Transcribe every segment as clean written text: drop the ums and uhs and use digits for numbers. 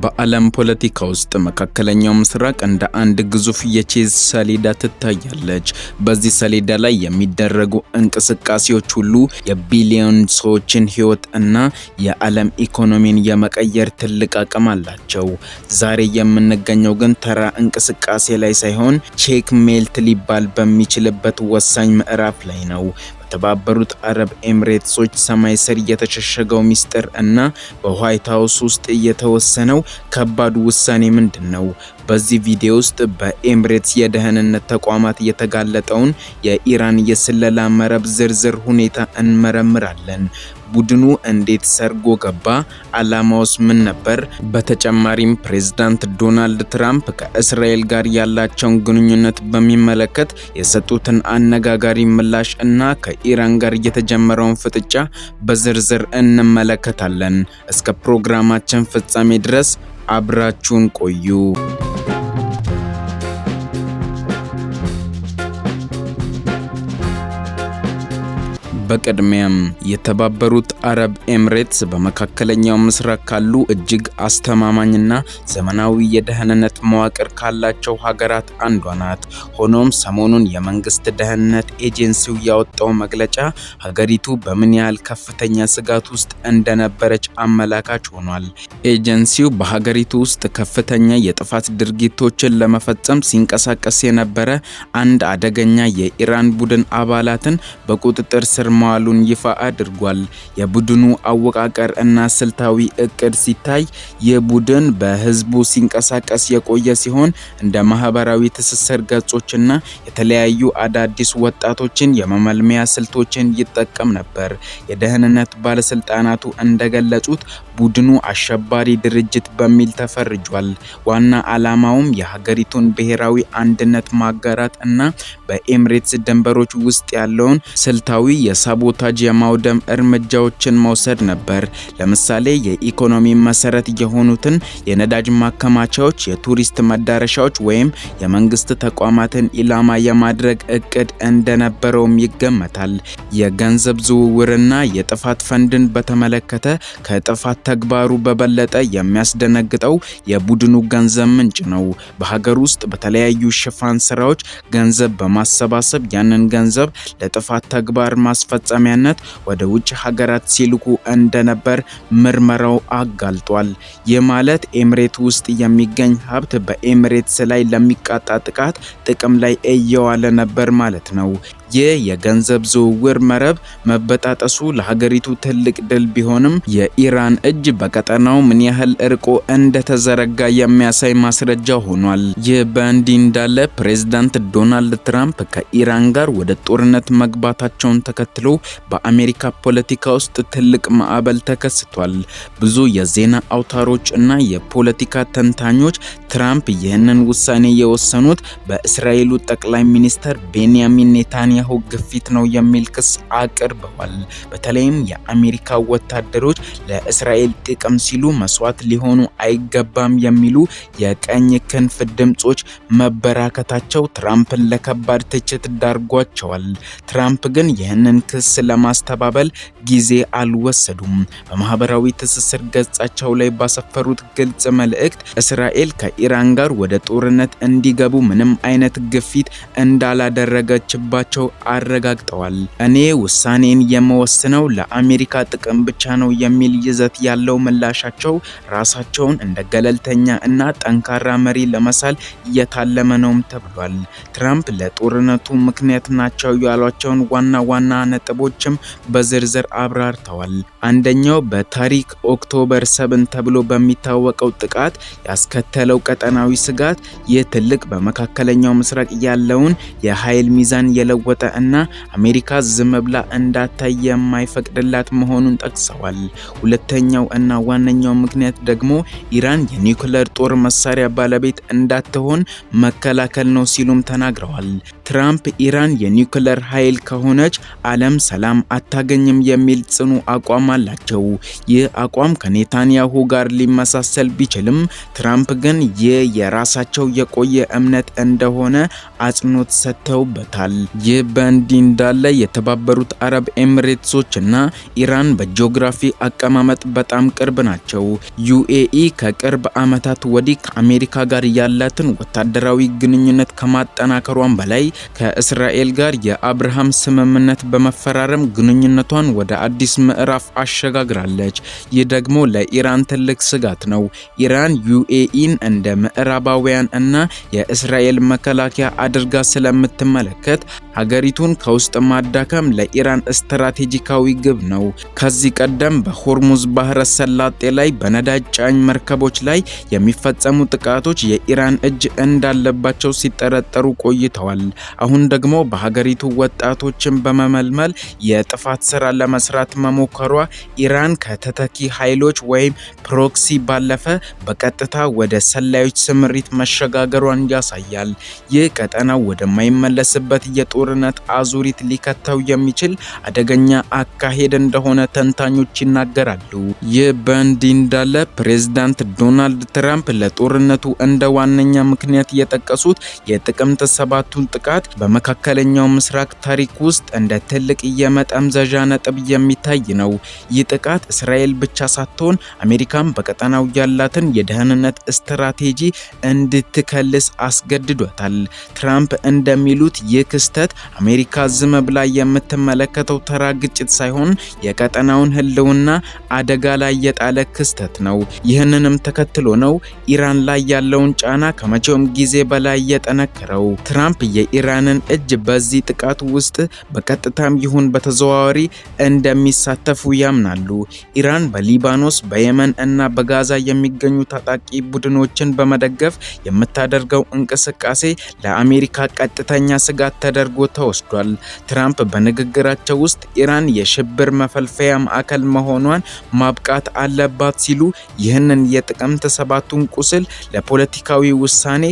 በዓለም ፖለቲካ ውስጥ መካከለኛው ምስራቅ እንደ አንድ ግዙፍ የቼዝ ሰሌዳ ትታያለች። በዚህ ሰሌዳ ላይ የሚደረጉ እንቅስቃሴዎች ሁሉ የቢሊዮን ሰዎችን ሕይወት እና የዓለም ኢኮኖሚን የመቀየር ትልቅ አቅም አላቸው። ዛሬ የምንገኘው ግን ተራ እንቅስቃሴ ላይ ሳይሆን ቼክ ሜልት ሊባል በሚችልበት ወሳኝ ምዕራፍ ላይ ነው። በተባበሩት አረብ ኤሚሬትሶች ሰማይ ስር የተሸሸገው ሚስጥር እና በዋይት ሃውስ ውስጥ የተወሰነው ከባድ ውሳኔ ምንድነው? በዚህ ቪዲዮ ውስጥ በኤሚሬትስ የደህንነት ተቋማት የተጋለጠውን የኢራን የስለላ መረብ ዝርዝር ሁኔታ እንመረምራለን። ቡድኑ እንዴት ሰርጎ ገባ? ዓላማውስ ምን ነበር? በተጨማሪም ፕሬዝዳንት ዶናልድ ትራምፕ ከእስራኤል ጋር ያላቸውን ግንኙነት በሚመለከት የሰጡትን አነጋጋሪ ምላሽ እና ከኢራን ጋር የተጀመረውን ፍጥጫ በዝርዝር እንመለከታለን። እስከ ፕሮግራማችን ፍጻሜ ድረስ አብራችሁን ቆዩ። በቅድሚያም የተባበሩት አረብ ኤሚሬትስ በመካከለኛው ምስራቅ ካሉ እጅግ አስተማማኝና ዘመናዊ የደህንነት መዋቅር ካላቸው ሀገራት አንዷ ናት። ሆኖም ሰሞኑን የመንግስት ደህንነት ኤጀንሲው ያወጣው መግለጫ ሀገሪቱ በምን ያህል ከፍተኛ ስጋት ውስጥ እንደነበረች አመላካች ሆኗል። ኤጀንሲው በሀገሪቱ ውስጥ ከፍተኛ የጥፋት ድርጊቶችን ለመፈጸም ሲንቀሳቀስ የነበረ አንድ አደገኛ የኢራን ቡድን አባላትን በቁጥጥር ስር ማዋሉን ይፋ አድርጓል። የቡድኑ አወቃቀር እና ስልታዊ እቅድ ሲታይ የቡድን በህዝቡ ሲንቀሳቀስ የቆየ ሲሆን እንደ ማህበራዊ ትስስር ገጾችና የተለያዩ አዳዲስ ወጣቶችን የመመልመያ ስልቶችን ይጠቀም ነበር። የደህንነት ባለስልጣናቱ እንደገለጹት ቡድኑ አሸባሪ ድርጅት በሚል ተፈርጇል። ዋና ዓላማውም የሀገሪቱን ብሔራዊ አንድነት ማጋራት እና በኤሚሬትስ ድንበሮች ውስጥ ያለውን ስልታዊ የሳቦታጅ የማውደም እርምጃዎችን መውሰድ ነበር። ለምሳሌ የኢኮኖሚ መሰረት የሆኑትን የነዳጅ ማከማቻዎች፣ የቱሪስት መዳረሻዎች ወይም የመንግስት ተቋማትን ኢላማ የማድረግ እቅድ እንደነበረውም ይገመታል። የገንዘብ ዝውውርና የጥፋት ፈንድን በተመለከተ ከጥፋት ተግባሩ በበለጠ የሚያስደነግጠው የቡድኑ ገንዘብ ምንጭ ነው። በሀገር ውስጥ በተለያዩ ሽፋን ስራዎች ገንዘብ በማሰባሰብ ያንን ገንዘብ ለጥፋት ተግባር ማስፈጸሚያነት ወደ ውጭ ሀገራት ሲልኩ እንደነበር ምርመራው አጋልጧል። ይህ ማለት ኤሚሬት ውስጥ የሚገኝ ሀብት በኤሚሬትስ ላይ ለሚቃጣ ጥቃት ጥቅም ላይ እየዋለ ነበር ማለት ነው። ይህ የገንዘብ ዝውውር መረብ መበጣጠሱ ለሀገሪቱ ትልቅ ድል ቢሆንም የኢራን እጅ በቀጠናው ምን ያህል እርቆ እንደተዘረጋ የሚያሳይ ማስረጃ ሆኗል። ይህ በእንዲህ እንዳለ ፕሬዝዳንት ዶናልድ ትራምፕ ከኢራን ጋር ወደ ጦርነት መግባታቸውን ተከትሎ በአሜሪካ ፖለቲካ ውስጥ ትልቅ ማዕበል ተከስቷል። ብዙ የዜና አውታሮች እና የፖለቲካ ተንታኞች ትራምፕ ይህንን ውሳኔ የወሰኑት በእስራኤሉ ጠቅላይ ሚኒስትር ቤንያሚን ኔታንያሁ ግፊት ነው የሚል ክስ አቅርበዋል። በተለይም የአሜሪካ ወታደሮች ለእስራኤል ጥቅም ሲሉ መስዋዕት ሊሆኑ አይገባም የሚሉ የቀኝ ክንፍ ድምጾች መበራከታቸው ትራምፕን ለከባድ ትችት ዳርጓቸዋል። ትራምፕ ግን ይህንን ክስ ለማስተባበል ጊዜ አልወሰዱም። በማህበራዊ ትስስር ገጻቸው ላይ ባሰፈሩት ግልጽ መልእክት እስራኤል ከኢራን ጋር ወደ ጦርነት እንዲገቡ ምንም አይነት ግፊት እንዳላደረገችባቸው አረጋግጠዋል። እኔ ውሳኔን የምወስነው ለአሜሪካ ጥቅም ብቻ ነው የሚል ይዘት ያለው ምላሻቸው ራሳቸውን እንደ ገለልተኛ እና ጠንካራ መሪ ለመሳል እየታለመ ነውም ተብሏል። ትራምፕ ለጦርነቱ ምክንያት ናቸው ያሏቸውን ዋና ዋና ነጥቦችም በዝርዝር አብራርተዋል። አንደኛው በታሪክ ኦክቶበር 7 ተብሎ በሚታወቀው ጥቃት ያስከተለው ቀጠናዊ ስጋት፣ ይህ ትልቅ በመካከለኛው ምስራቅ ያለውን የኃይል ሚዛን የለወጠ እና አሜሪካ ዝም ብላ እንዳታይ የማይፈቅድላት መሆኑን ጠቅሰዋል። ሁለተኛው እና ዋነኛው ምክንያት ደግሞ ኢራን የኒውክሌር ጦር መሳሪያ ባለቤት እንዳትሆን መከላከል ነው ሲሉም ተናግረዋል። ትራምፕ ኢራን የኒውክሌር ኃይል ከሆነች ዓለም ሰላም አታገኝም የሚል ጽኑ አቋም አላቸው። ይህ አቋም ከኔታንያሁ ጋር ሊመሳሰል ቢችልም ትራምፕ ግን ይህ የራሳቸው የቆየ እምነት እንደሆነ አጽንኦት ሰጥተውበታል። ይህ በእንዲህ እንዳለ የተባበሩት አረብ ኤሚሬትሶችና ኢራን በጂኦግራፊ አቀማመጥ በጣም ቅርብ ናቸው። ዩኤኢ ከቅርብ ዓመታት ወዲህ ከአሜሪካ ጋር ያላትን ወታደራዊ ግንኙነት ከማጠናከሯን በላይ ከእስራኤል ጋር የአብርሃም ስምምነት በመፈራረም ግንኙነቷን ወደ አዲስ ምዕራፍ አሸጋግራለች። ይህ ደግሞ ለኢራን ትልቅ ስጋት ነው። ኢራን ዩኤኢን እንደ ምዕራባውያን እና የእስራኤል መከላከያ አድርጋ ስለምትመለከት ሀገሪቱን ከውስጥ ማዳከም ለኢራን ስትራቴጂካዊ ግብ ነው። ከዚህ ቀደም በሆርሙዝ ባህረ ሰላጤ ላይ በነዳጅ ጫኝ መርከቦች ላይ የሚፈጸሙ ጥቃቶች የኢራን እጅ እንዳለባቸው ሲጠረጠሩ ቆይተዋል። አሁን ደግሞ በሀገሪቱ ወጣቶችን በመመልመል የጥፋት ስራ ለመስራት መሞከሯ ኢራን ከተተኪ ኃይሎች ወይም ፕሮክሲ ባለፈ በቀጥታ ወደ ሰላዮች ስምሪት መሸጋገሯን ያሳያል። ይህ ቀጠናው ወደማይመለስበት የጦርነት አዙሪት ሊከተው የሚችል አደገኛ አካሄድ እንደሆነ ተንታኞች ይናገራሉ። ይህ በእንዲህ እንዳለ ፕሬዝዳንት ዶናልድ ትራምፕ ለጦርነቱ እንደ ዋነኛ ምክንያት የጠቀሱት የጥቅምት 7ቱን ጥቃት በመካከለኛው ምስራቅ ታሪክ ውስጥ እንደ ትልቅ የመጠምዘዣ ነጥብ የሚታይ ነው። ይህ ጥቃት እስራኤል ብቻ ሳትሆን አሜሪካም በቀጠናው ያላትን የደህንነት ስትራቴጂ እንድትከልስ አስገድዷታል። ትራምፕ እንደሚሉት ይህ ክስተት አሜሪካ ዝም ብላ የምትመለከተው ተራ ግጭት ሳይሆን የቀጠናውን ሕልውና አደጋ ላይ የጣለ ክስተት ነው። ይህንንም ተከትሎ ነው ኢራን ላይ ያለውን ጫና ከመቼውም ጊዜ በላይ የጠነከረው። ትራምፕ የኢራንን እጅ በዚህ ጥቃት ውስጥ በቀጥታም ይሁን በተዘዋዋሪ እንደሚሳተፉ ያምናሉ። ኢራን በሊባኖስ፣ በየመን እና በጋዛ የሚገኙ ታጣቂ ቡድኖችን በመደገፍ የምታደርገው እንቅስቃሴ ለአሜሪካ ቀጥተኛ ስጋት ተደርጎ ተወስዷል። ትራምፕ በንግግራቸው ውስጥ ኢራን የሽብር መፈልፈያ ማዕከል መሆኗን ማብቃት አለባት ሲሉ ይህንን የጥቅምት 7ቱን ቁስል ለፖለቲካዊ ውሳኔ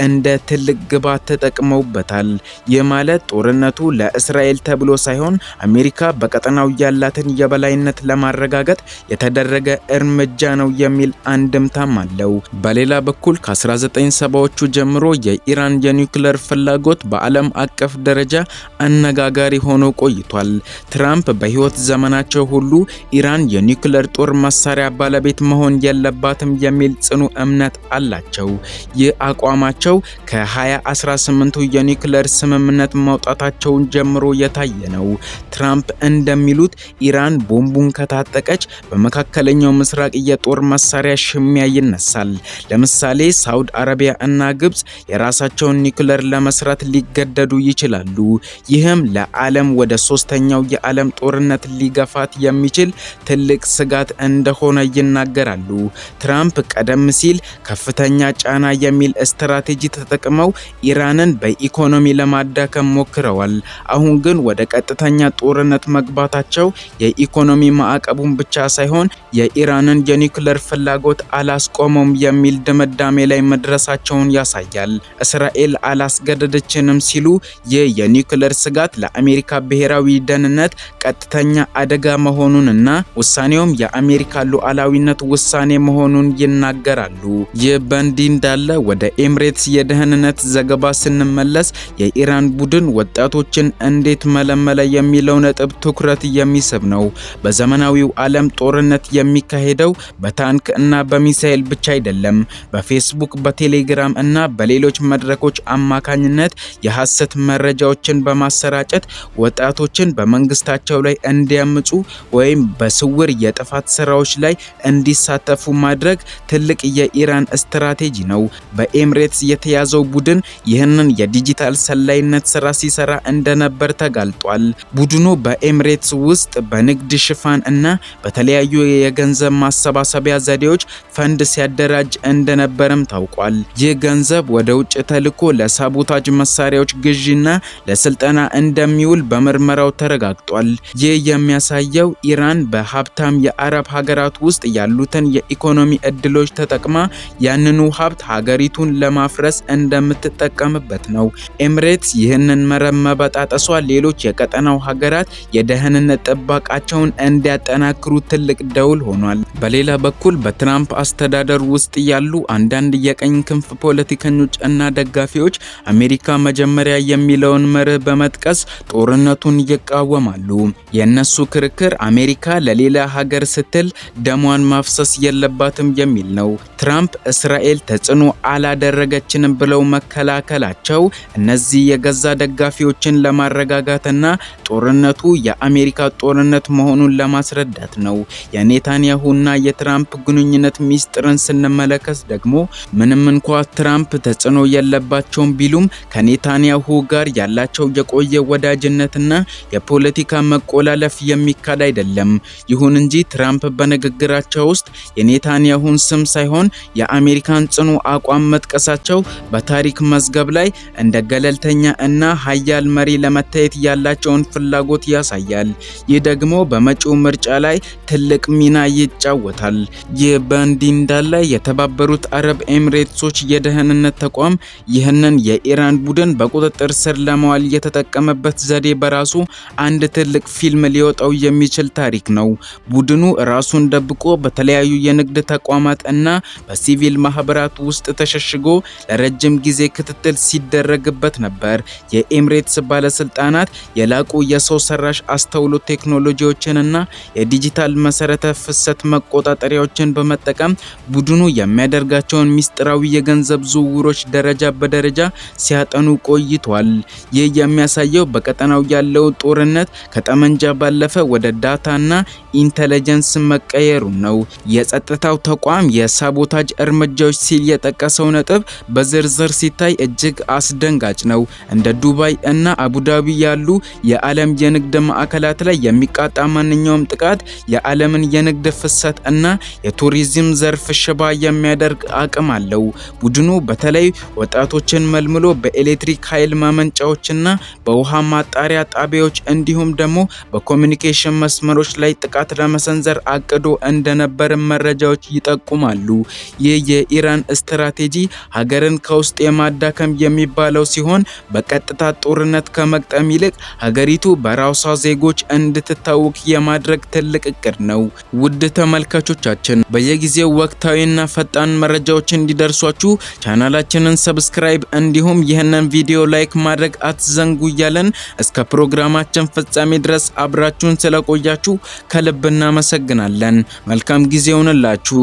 እንደ ትልቅ ግብዓት ተጠቅመውበታል። ይህ ማለት ጦርነቱ ለእስራኤል ተብሎ ሳይሆን አሜሪካ በቀጠናው ያላትን የበላይነት ለማረጋገጥ የተደረገ እርምጃ ነው የሚል አንድምታም አለው። በሌላ በኩል ከ1970ዎቹ ጀምሮ የኢራን የኒውክሌር ፍላጎት በዓለም አቀፍ ደረጃ አነጋጋሪ ሆኖ ቆይቷል። ትራምፕ በህይወት ዘመናቸው ሁሉ ኢራን የኒውክሌር ጦር መሳሪያ ባለቤት መሆን የለባትም የሚል ጽኑ እምነት አላቸው። ይህ አቋማቸው ከ2018ቱ የኒውክሌር ስምምነት መውጣታቸውን ጀምሮ የታየ ነው። ትራምፕ እንደሚሉት ኢራን ቦምቡን ከታጠቀች በመካከለኛው ምስራቅ የጦር መሳሪያ ሽሚያ ይነሳል። ለምሳሌ ሳውዲ አረቢያ እና ግብጽ የራሳቸውን ኒውክሌር ለመስራት ሊገደዱ ይችላሉ። ይህም ለዓለም ወደ ሶስተኛው የዓለም ጦርነት ሊገፋት የሚችል ትልቅ ስጋት እንደሆነ ይናገራሉ። ትራምፕ ቀደም ሲል ከፍተኛ ጫና የሚል ስትራቴጂ ተጠቅመው ኢራንን በኢኮኖሚ ለማዳከም ሞክረዋል። አሁን ግን ወደ ቀጥተኛ ጦርነት መግባታቸው የኢኮኖሚ ማዕቀቡን ብቻ ሳይሆን የኢራንን የኒውክሌር ፍላጎት አላስቆመውም የሚል ድምዳሜ ላይ መድረሳቸውን ያሳያል። እስራኤል አላስገደደችንም ሲሉ ይህ የኒውክሌር ስጋት ለአሜሪካ ብሔራዊ ደህንነት ቀጥተኛ አደጋ መሆኑንና ውሳኔውም የአሜሪካ ሉዓላዊነት ውሳኔ መሆኑን ይናገራሉ። ይህ በእንዲህ እንዳለ ወደ ኤሚሬትስ የደህንነት ዘገባ ስንመለስ የኢራን ቡድን ወጣቶችን እንዴት መለመለ የሚለው ነጥብ ትኩረት የሚስብ ነው። በዘመናዊው ዓለም ጦርነት የሚካሄደው በታንክ እና በሚሳኤል ብቻ አይደለም። በፌስቡክ፣ በቴሌግራም እና በሌሎች መድረኮች አማካኝነት የሐሰት መረጃዎችን በማሰራጨት ወጣቶችን በመንግስታቸው ላይ እንዲያምፁ ወይም በስውር የጥፋት ስራዎች ላይ እንዲሳተፉ ማድረግ ትልቅ የኢራን ስትራቴጂ ነው። በኤሚሬትስ የተያዘው ቡድን ይህንን የዲጂታል ሰላይነት ስራ ሲሰራ እንደነበር ተጋልጧል። ቡድኑ በኤሚሬትስ ውስጥ በንግድ ሽፋን እና በተለያዩ የገንዘብ ማሰባሰቢያ ዘዴዎች ፈንድ ሲያደራጅ እንደነበርም ታውቋል። ይህ ገንዘብ ወደ ውጭ ተልኮ ለሳቦታጅ መሳሪያዎች ግዢና ለስልጠና እንደሚውል በምርመራው ተረጋግጧል። ይህ የሚያሳየው ኢራን በሀብታም የአረብ ሀገራት ውስጥ ያሉትን የኢኮኖሚ እድሎች ተጠቅማ ያንኑ ሀብት ሀገሪቱን ለማፍረስ እንደምትጠቀምበት ነው። ኤሚሬትስ ይህንን መረብ መበጣጠሷ ሌሎች የቀጠናው ሀገራት የደህንነት ጥበቃቸውን እንዲያጠናክሩ ትልቅ ደውል ሆኗል። በሌላ በኩል በትራምፕ አስተዳደር ውስጥ ያሉ አንዳንድ የቀኝ ክንፍ ፖለቲከኞች እና ደጋፊዎች አሜሪካ መጀመሪያ የሚለውን መርህ በመጥቀስ ጦርነቱን ይቃወማሉ። የነሱ ክርክር አሜሪካ ለሌላ ሀገር ስትል ደሟን ማፍሰስ የለባትም የሚል ነው። ትራምፕ እስራኤል ተጽዕኖ አላደረገችንም ብለው መከላከላቸው እነዚህ የገዛ ደጋፊዎችን ለማረጋጋትና ጦርነቱ የአሜሪካ ጦርነት መሆኑን ለማስረዳት ነው። የኔታንያሁና የትራምፕ ግንኙነት ሚስጥርን ስንመለከት ደግሞ ምንም እንኳ ትራምፕ ተጽዕኖ የለባቸውም ቢሉም ከኔታንያሁ ጋር ያላቸው የቆየ ወዳጅነትና የፖለቲካ መቆላለፍ የሚካድ አይደለም። ይሁን እንጂ ትራምፕ በንግግራቸው ውስጥ የኔታንያሁን ስም ሳይሆን የአሜሪካን ጽኑ አቋም መጥቀሳቸው በታሪክ መዝገብ ላይ እንደ ገለልተኛ እና ኃያል መሪ ለመታየት ያላቸውን ፍላጎት ያሳያል። ይህ ደግሞ በመጪው ምርጫ ላይ ትልቅ ሚና ይጫወታል። ይህ በእንዲህ እንዳለ የተባበሩት አረብ ኤሚሬትሶች የደህንነት ተቋም ይህንን የኢራን ቡድን በቁጥጥር ስር ለማዋል የተጠቀመበት ዘዴ በራሱ አንድ ትልቅ ፊልም ሊወጣው የሚችል ታሪክ ነው። ቡድኑ ራሱን ደብቆ በተለያዩ የንግድ ተቋማት እና በሲቪል ማህበራት ውስጥ ተሸሽጎ ለረጅም ጊዜ ክትትል ሲደረግበት ነበር። የኤሚሬትስ ባለስልጣናት የላቁ የሰው ሰራሽ አስተውሎት ቴክኖሎጂዎችንና የዲጂታል መሰረተ ፍሰት መቆጣጠሪያዎችን በመጠቀም ቡድኑ የሚያደርጋቸውን ሚስጥራዊ የገንዘብ ዝውውሮች ደረጃ በደረጃ ሲያጠኑ ቆይቷል። ይህ የሚያሳየው በቀጠናው ያለው ጦርነት ከጠመንጃ ባለፈ ወደ ዳታና ኢንተለጀንስ መቀየሩ ነው። የጸጥታው ተቋም የሳቦታጅ እርምጃዎች ሲል የጠቀሰው ነጥብ በዝርዝር ሲታይ እጅግ አስደንጋጭ ነው። እንደ ዱባይ እና አቡዳቢ ያሉ የዓለም የንግድ ማዕከላት ላይ የሚቃጣ ማንኛውም ጥቃት የዓለምን የንግድ ፍሰት እና የቱሪዝም ዘርፍ ሽባ የሚያደርግ አቅም አለው። ቡድኑ በተለይ ወጣቶችን መልምሎ በኤሌክትሪክ ኃይል ማመንጫዎችና በውሃ ማጣሪያ ጣቢያዎች እንዲሁም ደግሞ በኮሚኒኬሽን መስመሮች ላይ ጥቃት ለመሰንዘር አቅዶ እንደነበር መረጃዎች ይጠቁማሉ። ይህ የኢራን ስትራቴጂ ሀገርን ከውስጥ የማዳከም የሚባለው ሲሆን በቀጥታ ጦርነት ከመቅጠም ይልቅ ሀገሪቱ በራሷ ዜጎች እንድትታወቅ የማድረግ ትልቅ እቅድ ነው። ውድ ተመልካቾቻችን በየጊዜው ወቅታዊና ፈጣን መረጃዎች እንዲደርሷችሁ ቻናላችንን ሰብስክራይብ እንዲሁም ይህንን ቪዲዮ ላይክ ማድረግ አትዘንጉ እያለን እስከ ፕሮግራማችን ፍጻሜ ድረስ አብራችሁን ስለቆያችሁ ከልብ እናመሰግናለን። መልካም ጊዜ ይሁንላችሁ።